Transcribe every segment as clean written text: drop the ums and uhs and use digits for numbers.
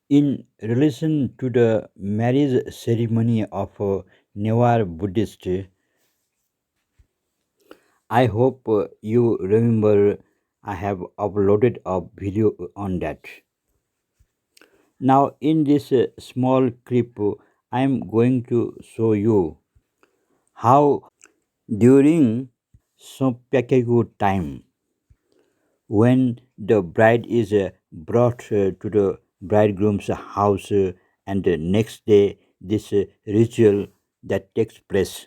In relation to the marriage ceremony of Newar Buddhist, I hope you remember I have uploaded a video on that. Now, in this small clip, I am going to show you how during San Pyakegu time, when the bride is brought to the bridegroom's house, and the next day, this ritual that takes place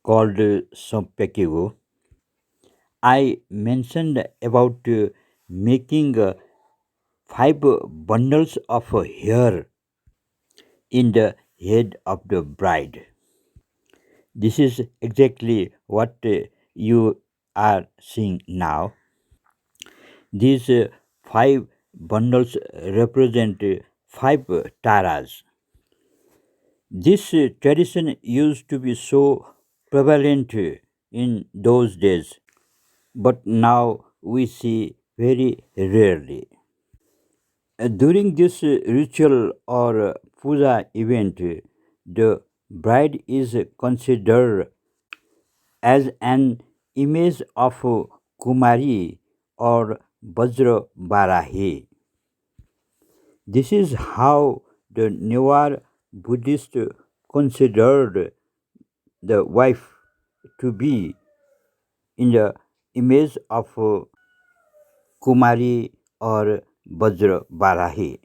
called San Pyakegu, I mentioned about making five bundles of hair in the head of the bride. This is exactly what you are seeing now. These five bundles represent five taras. This tradition used to be so prevalent in those days, but now we see very rarely. During this ritual or puja event, the bride is considered as an image of Kumari or Vajrabarahi. This is how the Newar Buddhists considered the wife to be in the image of Kumari or Vajrabarahi.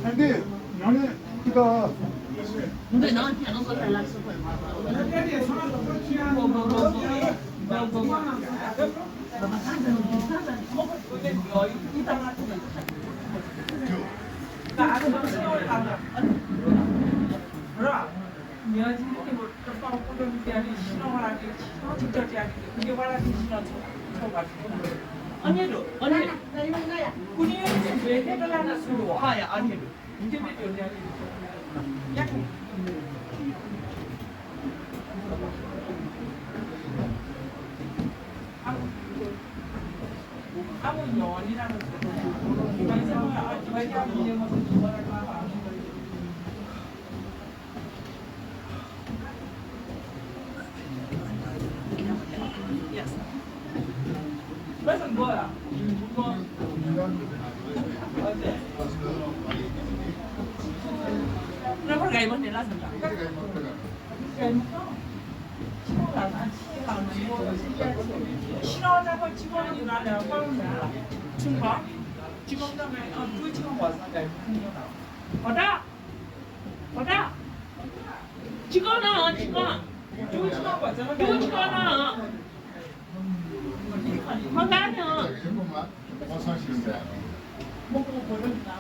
근데 나는 그다 근데 나한테 안 오고 달랐어. 언니도 언니 군이 왜 해달라는 수로 하야 언니도 이제 왜 연애하는 약 아무 연이라는 그래서 뭐야? 어때? 그럼 가이 먼저 나선다. 신호자고 직원이 일하려고 하는 중간 직원 다음에 두 직원 와서 어다 어다 직원아 직원 두 직원 왔잖아 두 직원아 건강하면 먹고 버린다.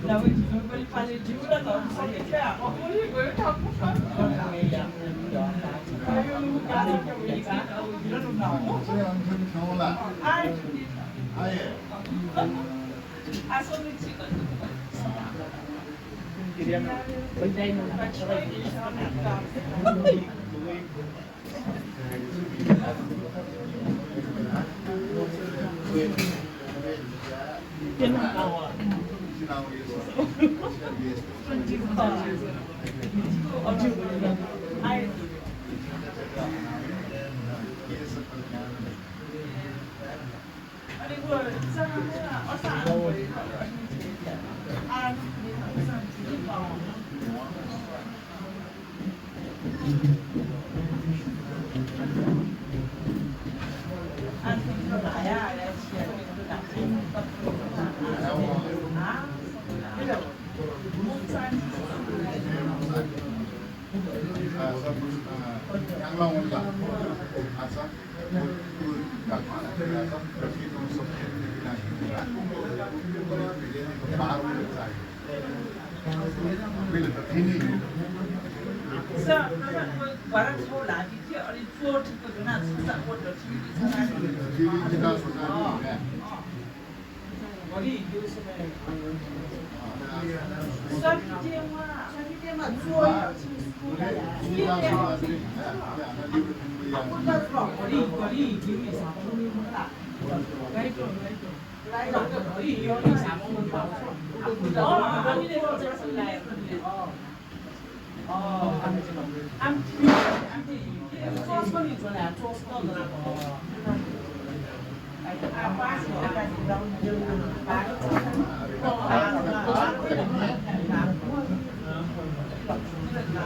나 왜 지금 빨리 빨리 지우라서 빨리 우리 왜 자꾸 아유 야속해 우리가 이러는다고 아예 아 손을 찍어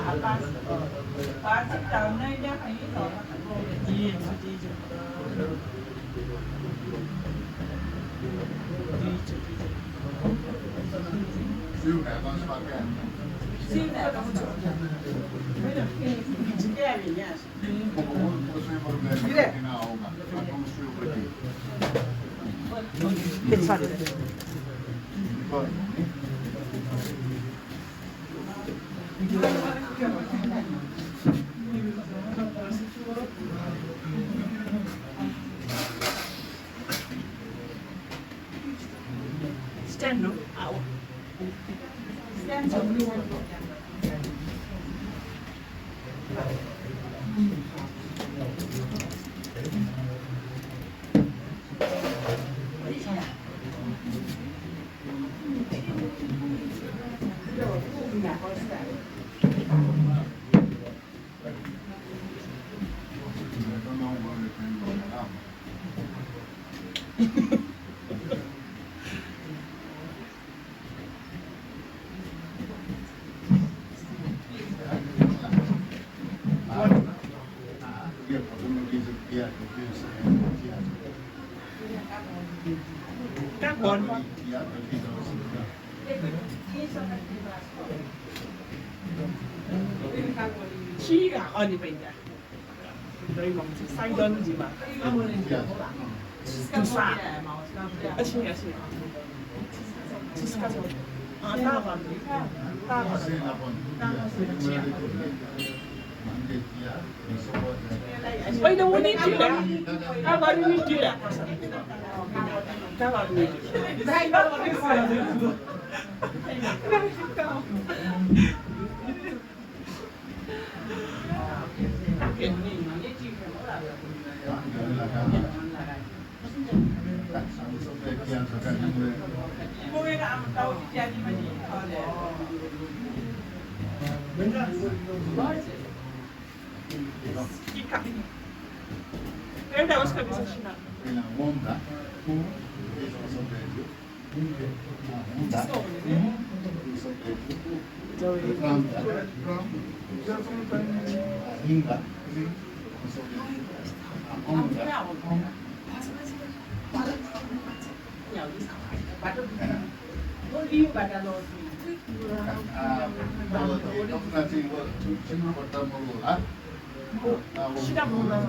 Pasik tahun ni dia kaya tu. Iya, iya. 수육 매번 수밖에 안 돼. 그래. Stand no. Stand up. Các con chi가 어디 벤자 너희 멈지 사이던지 마 두사 아시 두사서 아 따가 Wait, no, we need to do that. How about we do that? How about we do Kaya daw sa kabisa siya. Kalau